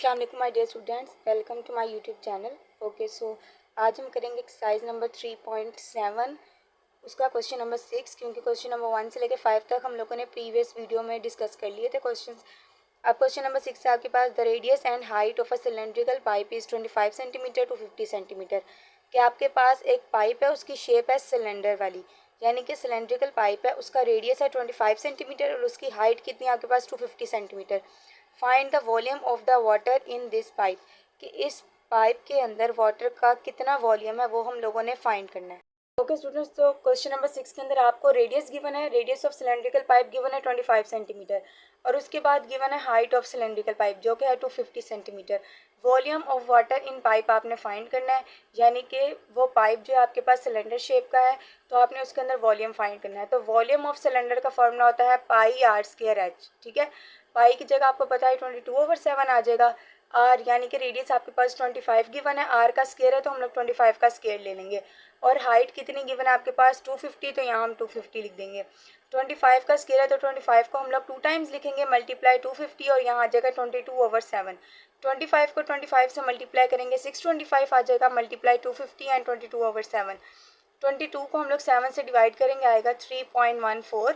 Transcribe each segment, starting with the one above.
अस्सलाम वालेकुम my dear students, welcome to my YouTube channel. Okay so आज हम करेंगे एक्सरसाइज नंबर 3.7, उसका क्वेश्चन नंबर 6, क्योंकि क्वेश्चन नंबर 1 से लेकर 5 तक हम लोगों ने प्रीवियस वीडियो में डिस्कस कर लिए थे क्वेश्चंस। अब क्वेश्चन नंबर 6 है आपके पास, the radius and height of a cylindrical pipe is 25 centimetre to 50 centimetre. कि आपके पास एक पाइप है, उसकी शेप है सिलेंडर वाली, यानी कि सिलेंड्रिकल पाइप है, उसका रेडियस है 25 सेंटीमीटर और उसकी हाइट कितनी है आपके पास 250 centimetre. Find the volume of the water in this pipe, कि इस पाइप के अंदर वाटर का कितना वॉल्यूम है वो हम लोगों ने फाइंड करना है। ओके स्टूडेंट्स, तो क्वेश्चन नंबर 6 के अंदर आपको रेडियस गिवन है, radius of cylindrical pipe given है 25 सेंटीमीटर और उसके बाद गिवन है हाइट ऑफ सिलेंड्रिकल पाइप जो कि है 250 centimetre. Volume of water in pipe आपने फाइंड करना है, यानी कि वो पाइप जो आपके पास सिलेंडर शेप का है तो आपने उसके अंदर वॉल्यूम फाइंड करना है। तो वॉल्यूम ऑफ सिलेंडर का फॉर्मूला होता है पाई आर स्क्वायर एच। ठीक है, पाई की जगह आपको पता है 22/7 आ जाएगा। आर यानी कि रेडियस आपके पास 25 गिवन है, आर का स्क्वायर है तो हम लोग 25 का स्क्वायर ले लेंगे। और हाइट कितनी गिवन है आपके पास 250, तो यहाँ हम 250 लिख देंगे। 25 का स्क्वायर है तो 25 को हम लोग 2 टाइम्स लिखेंगे, मल्टीप्लाई 250 और यहाँ आ जाएगा 22/7। 25 को 25 से मल्टीप्लाई करेंगे 625 आ जाएगा, मल्टीप्लाई 250 एंड 22/7। 22 को हम लोग 7 से डिवाइड करेंगे, आएगा 3.14।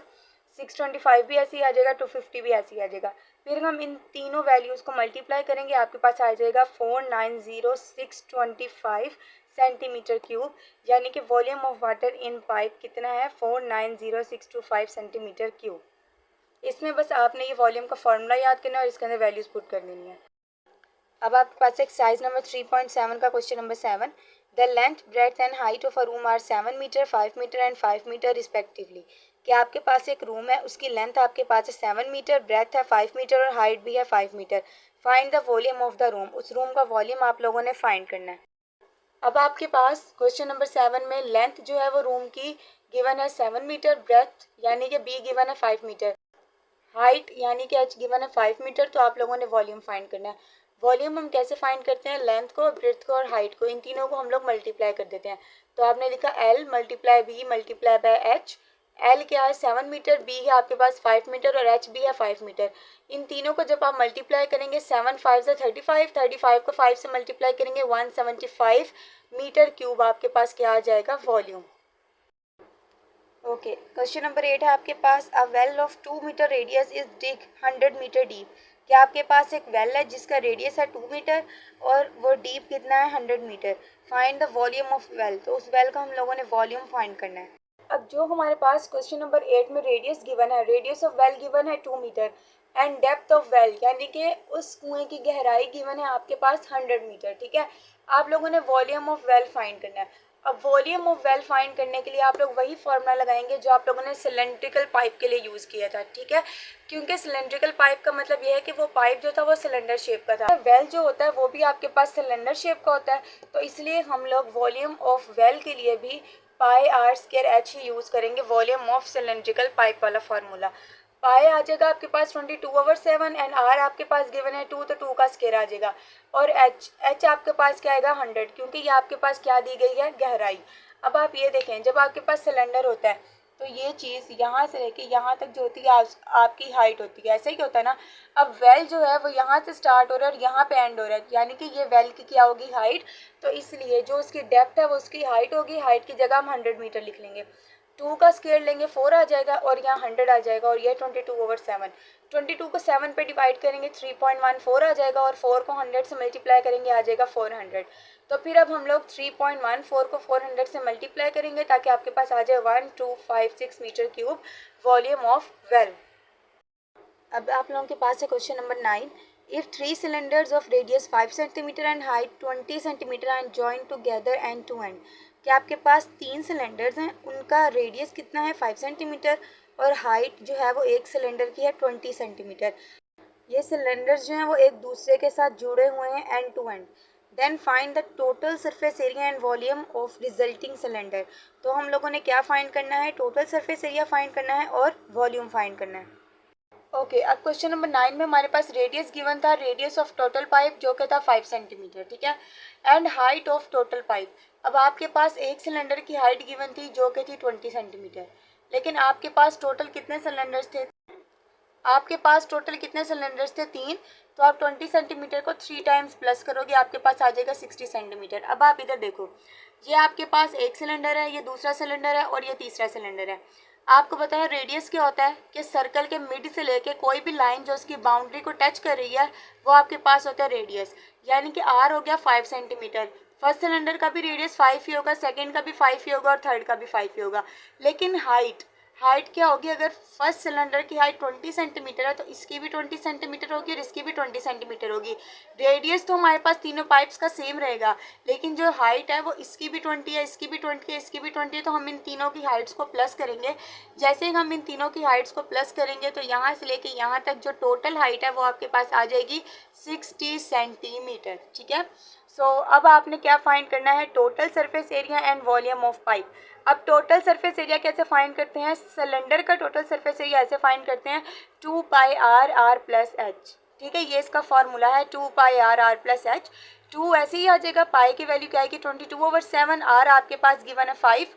625 भी ऐसे ही आ जाएगा, 250 भी ऐसे ही आ जाएगा। फिर हम इन तीनों वैल्यूज़ को मल्टीप्लाई करेंगे, आपके पास आ जाएगा 490,625 सेंटीमीटर क्यूब, यानी कि volume of water in pipe कितना है 490,625 सेंटीमीटर क्यूब। इसमें बस आपने ये वॉल्यूम का फॉर्मूला याद करना है और इसके अंदर वैल्यूज़ पुट कर देनी है। अब आपके पास एक्सरसाइज नंबर 3.7 का question number 7, the length breadth and height of a room are 7 metre 5 metre and 5 metre respectively. कि आपके पास एक रूम है, उसकी लेंथ आपके पास है 7 मीटर, ब्रेड्थ है 5 मीटर और हाइट भी है 5 metre. Find the volume of the room, उस रूम का वॉल्यूम आप लोगों ने फाइंड करना है। अब आपके पास क्वेश्चन नंबर 7 में लेंथ जो है वो रूम की गिवन है 7 मीटर, ब्रेड्थ यानी कि बी गिवन है 5 मीटर, हाइट यानी कि एच गिवन है 5 मीटर, तो आप लोगों ने वॉल्यूम फाइंड करना है। वॉल्यूम हम कैसे फाइंड करते हैं, लेंथ को, ब्रेड्थ को और हाइट को, इन तीनों को हम लोग मल्टीप्लाई कर देते हैं। तो आपने लिखा L multiply B multiply by H. L क्या है 7 मीटर, बी है आपके पास 5 मीटर और एच भी है 5 मीटर। इन तीनों को जब आप मल्टीप्लाई करेंगे 7 5 से 35, 35 को 5 से मल्टीप्लाई करेंगे 175 मीटर क्यूब आपके पास क्या आ जाएगा वॉल्यूम। ओके, क्वेश्चन नंबर 8 है आपके पास, a well of 2 metre radius is dig 100 metre deep. क्या आपके पास एक वेल है जिसका रेडियस है 2 मीटर और वो डीप कितना है 100 metre. Find the volume of well, तो उस वेल का हम लोगों ने वॉल्यूम फाइंड करना है। अब जो हमारे पास क्वेश्चन नंबर 8 में रेडियस गिवन है, रेडियस ऑफ वेल गिवन है 2 metre and depth of well यानी कि उस कुएं की गहराई गिवन है आपके पास 100 मीटर। ठीक है, आप लोगों ने वॉल्यूम ऑफ वेल फाइंड करना है। अब वॉल्यूम ऑफ वेल फाइंड करने के लिए आप लोग वही फॉर्मूला लगाएंगे जो आप लोगों ने सिलेंड्रिकल पाइप के लिए यूज़ किया था। ठीक है, क्योंकि सिलेंड्रिकल पाइप का मतलब ये है कि वो पाइप जो था वो सिलेंडर शेप का था, वेल जो होता है वो भी आपके पास सिलेंडर शेप का होता है, तो इसलिए हम लोग वॉल्यूम ऑफ वेल के लिए भी पाई आर स्क्वायर एच ही यूज़ करेंगे, वॉल्यूम ऑफ सिलेंड्रिकल पाइप वाला फार्मूला। पाई आ जाएगा आपके पास 22/7 एंड आर आपके पास गिवन है 2, तो 2 का स्क्वायर आ जाएगा। और एच आपके पास क्या आएगा 100, क्योंकि ये आपके पास क्या दी गई है गहराई। अब आप ये देखें, जब आपके पास सिलेंडर होता है तो ये चीज़ यहाँ से लेके यहाँ तक जो होती है आपकी हाइट होती है, ऐसे ही होता है ना। अब वेल जो है वो यहाँ से स्टार्ट हो रहा है और यहाँ पे एंड हो रहा है, यानी कि ये वेल की क्या होगी हाइट, तो इसलिए जो उसकी डेप्थ है वो उसकी हाइट होगी, हाइट की जगह हम 100 मीटर लिख लेंगे। 2 का स्क्वायर लेंगे 4 आ जाएगा और यहाँ 100 आ जाएगा और ये 22/7। 22 को 7 पे डिवाइड करेंगे 3.14 आ जाएगा और 4 को 100 से मल्टीप्लाई करेंगे आ जाएगा 400। तो फिर अब हम लोग 3.14 को 400 से मल्टीप्लाई करेंगे ताकि आपके पास आ जाए 1256 metre cube volume of well. अब आप लोगों के पास है question number 9, if 3 cylinders of radius 5 centimeter and height 20 centimeter and joined together end to end। क्या आपके पास 3 सिलेंडर्स हैं, उनका रेडियस कितना है 5 सेंटीमीटर और हाइट जो है वो एक सिलेंडर की है 20 सेंटीमीटर। ये सिलेंडर्स जो हैं वो एक दूसरे के साथ जुड़े हुए हैं end to end. Then find the total surface area and volume of resulting cylinder. तो हम लोगों ने क्या फाइंड करना है, टोटल सरफेस एरिया फाइंड करना है और वॉल्यूम फाइंड करना है। ओके, अब क्वेश्चन नंबर 9 में हमारे पास रेडियस गिवन था, रेडियस ऑफ टोटल पाइप जो कि था 5 सेंटीमीटर। ठीक है, and height of total pipe. अब आपके पास एक सिलेंडर की हाइट गिवन थी जो कि थी 20 सेंटीमीटर, लेकिन आपके पास टोटल कितने सिलेंडर्स थे, आपके पास टोटल कितने सिलेंडर्स थे? 3। तो आप 20 सेंटीमीटर को 3 टाइम्स प्लस करोगे, आपके पास आ जाएगा 60 सेंटीमीटर। अब आप इधर देखो, ये आपके पास एक सिलेंडर है, ये दूसरा सिलेंडर है और ये तीसरा सिलेंडर है। आपको पता है रेडियस क्या होता है कि सर्कल के मिड से लेके कोई भी लाइन जो उसकी बाउंड्री को टच कर रही है वो आपके पास होता है रेडियस, यानी कि आर हो गया 5 सेंटीमीटर। फर्स्ट सिलेंडर का भी रेडियस 5 ही होगा, सेकंड का भी 5 ही होगा और थर्ड का भी 5 ही होगा। लेकिन हाइट क्या होगी? अगर फर्स्ट सिलेंडर की हाइट 20 सेंटीमीटर है तो इसकी भी 20 सेंटीमीटर होगी और इसकी भी 20 सेंटीमीटर होगी। रेडियस तो हमारे पास तीनों पाइप्स का सेम रहेगा, लेकिन जो हाइट है वो इसकी भी 20 है, इसकी भी 20 है, इसकी भी 20 है। तो हम इन तीनों की हाइट्स को प्लस करेंगे। जैसे ही हम इन तीनों की हाइट्स को प्लस करेंगे तो यहाँ से लेके यहाँ तक जो टोटल हाइट है वो आपके पास आ जाएगी 60 सेंटीमीटर। ठीक है। अब आपने क्या फाइंड करना है? Total surface area and volume of pipe. अब टोटल सरफेस एरिया कैसे फाइंड करते हैं? सिलेंडर का टोटल सरफेस एरिया ऐसे फाइंड करते हैं 2 पाई आर आर प्लस एच। ठीक है, ये इसका फॉर्मूला है 2 पाई आर आर प्लस एच। 2 ऐसे ही आ जाएगा, पाई की वैल्यू क्या आएगी 22/7, आर आपके पास गिवन है 5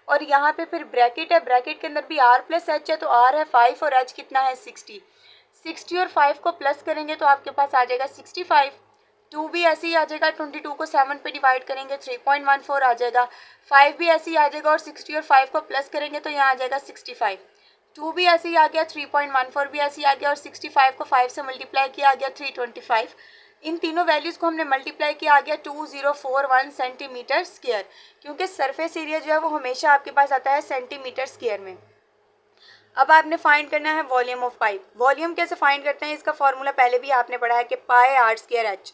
और यहाँ पे फिर ब्रैकेट है, ब्रैकेट के अंदर भी आर प्लस एच है, तो आर है 5 और एच कितना है 60। 60 और 5 को प्लस करेंगे तो आपके पास आ जाएगा 65। 2 भी ऐसे ही आ जाएगा, 22 को 7 पे डिवाइड करेंगे 3.14 आ जाएगा। 5 भी ऐसे ही आ जाएगा और 60 और 5 को प्लस करेंगे तो यहाँ आ जाएगा 65। 2 भी ऐसे ही आ गया, 3.14 भी ऐसे ही आ गया और 65 को 5 से मल्टीप्लाई किया आ गया 325। इन तीनों वैल्यूज़ को हमने मल्टीप्लाई किया आ गया 2041 सेंटीमीटर स्क्वायर, क्योंकि सरफेस एरिया जो है वो हमेशा आपके पास आता है सेंटीमीटर स्क्वायर में। अब आपने फाइंड करना है वॉल्यूम ऑफ पाइप। वॉल्यूम कैसे फाइंड करते हैं? इसका फॉर्मूला पहले भी आपने पढ़ा है कि पाई आर स्क्वायर एच।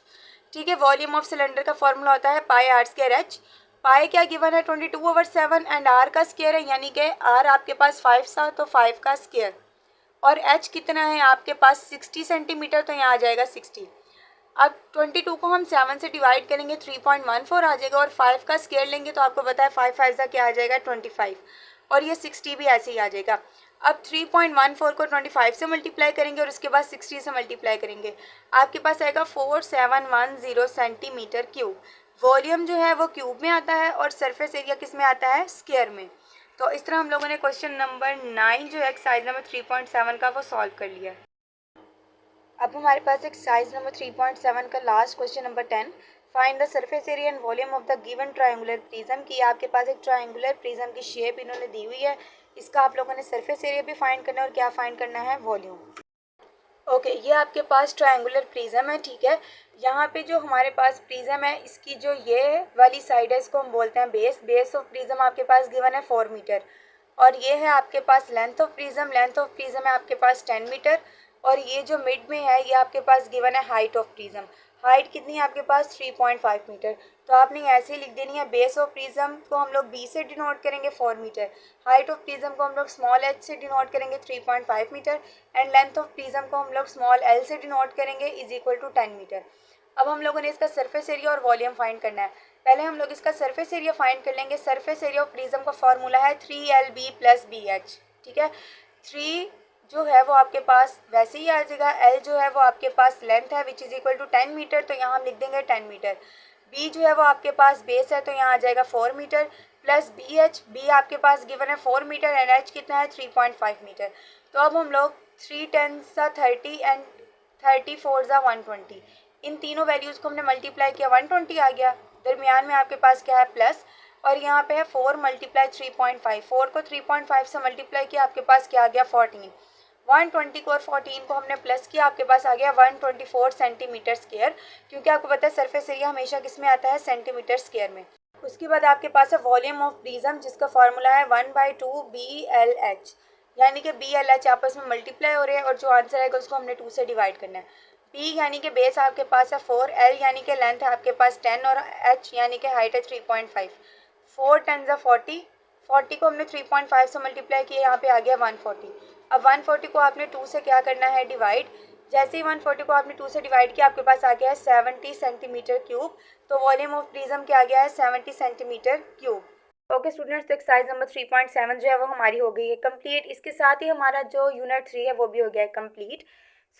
ठीक है, वॉल्यूम ऑफ सिलेंडर का फॉर्मूला होता है पाई आर स्क्वायर एच। पाई क्या गिवन है 22/7 एंड आर का स्क्वायर है, यानी कि आर आपके पास 5 था तो 5 का स्क्वायर, और एच कितना है आपके पास 60 सेंटीमीटर, तो यहाँ आ जाएगा 60। अब 22 को हम 7 से डिवाइड करेंगे 3.14 आ जाएगा और 5 का स्क्वायर लेंगे तो आपको पता है 5 5 क्या आ जाएगा 25 और ये 60 भी ऐसे ही आ जाएगा। अब 3.14 को 25 से मल्टीप्लाई करेंगे और उसके बाद 60 से मल्टीप्लाई करेंगे, आपके पास आएगा 4710 सेंटीमीटर क्यूब। वॉल्यूम जो है वो क्यूब में आता है और सरफेस एरिया किस में आता है? स्क्वायर में। तो इस तरह हम लोगों ने क्वेश्चन नंबर 9 जो है एक्सरसाइज नंबर 3.7 का वो सॉल्व कर लिया। अब हमारे पास एक्सरसाइज नंबर 3.7 का last question number 10, find the surface area and volume of the given triangular prism की। आपके पास एक ट्रायंगुलर प्रिज्म की शेप इन्होंने दी हुई है, इसका आप लोगों ने सरफेस एरिया भी फाइंड करना है और क्या फाइंड करना है? वॉल्यूम। ओके, ये आपके पास ट्रायंगुलर प्रिज्म है। ठीक है, यहाँ पे जो हमारे पास प्रिज्म है इसकी जो ये वाली साइड है इसको हम बोलते हैं बेस। बेस ऑफ प्रिज्म आपके पास गिवन है 4 मीटर और ये है आपके पास length of prism. Length of prism है आपके पास 10 मीटर और ये जो मिड में है ये आपके पास गिवन है हाइट ऑफ प्रिज्म। हाइट कितनी है आपके पास? 3.5 मीटर। तो आपने ऐसे ही लिख देनी है, बेस ऑफ प्रिज्म को हम लोग बी से डिनोट करेंगे 4 मीटर, हाइट ऑफ प्रिज्म को हम लोग स्मॉल एच से डिनोट करेंगे 3.5 metre and length of prism को हम लोग स्मॉल एल से डिनोट करेंगे इज इक्वल टू 10 मीटर। अब हम लोगों ने इसका सरफेस एरिया और वॉल्यूम फाइंड करना है। पहले हम लोग इसका सरफेस एरिया फाइंड कर लेंगे। सरफेस एरिया ऑफ प्रिज्म का फॉर्मूला है 3LB + BH। ठीक है, 3 जो है वो आपके पास वैसे ही आ जाएगा, एल जो है वो आपके पास लेंथ है which is equal to 10 metre, तो यहाँ हम लिख देंगे 10 मीटर। बी जो है वो आपके पास बेस है तो यहाँ आ जाएगा 4 metre plus B H. B आपके पास गिवन है 4 मीटर एंड एच कितना है 3.5 मीटर। तो अब हम लोग 3 10 30 एंड 34 120, इन तीनों वैल्यूज़ को हमने मल्टीप्लाई किया 120 आ गया। दरमियान में आपके पास क्या है? प्लस, और यहाँ पे है 4 × 3.5। 4 को 3.5 से मल्टीप्लाई किया आपके पास क्या आ गया? 14। 120 को और 14 को हमने प्लस किया, आपके पास आ गया 124 सेंटीमीटर स्क्वायर, क्योंकि आपको पता है सरफेस एरिया हमेशा किस में आता है? सेंटीमीटर स्क्वायर में। उसके बाद आपके पास है वॉल्यूम ऑफ प्रिज्म जिसका फॉर्मूला है 1/2 BLH, यानी कि BLH आपस में मल्टीप्लाई हो रहे हैं और जो आंसर आएगा उसको हमने 2 से डिवाइड करना है। B यानी कि बेस आपके पास है 4, L यानी कि लेंथ है आपके पास 10 और H यानी कि हाइट है 3.5। 4 10 40, 40 को हमने 3.5 से मल्टीप्लाई किया, यहाँ पे आ गया 140। अब 140 को आपने 2 से क्या करना है? डिवाइड। जैसे ही 140 को आपने 2 से डिवाइड किया आपके पास आ गया है 70 सेंटीमीटर क्यूब। तो वॉल्यूम ऑफ प्रिज्म क्या आ गया है? 70 सेंटीमीटर क्यूब। ओके स्टूडेंट्स, तो एक्सरसाइज नंबर 3.7 जो है वो हमारी हो गई है कंप्लीट। इसके साथ ही हमारा जो यूनिट 3 है वो भी हो गया है कंप्लीट।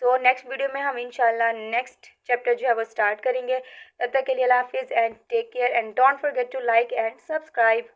सो नेक्स्ट वीडियो में हम इंशाल्लाह नेक्स्ट चैप्टर जो है वो स्टार्ट करेंगे। तब तक के लिए अल्लाह हाफिज़ and take care and don't forget to like and subscribe.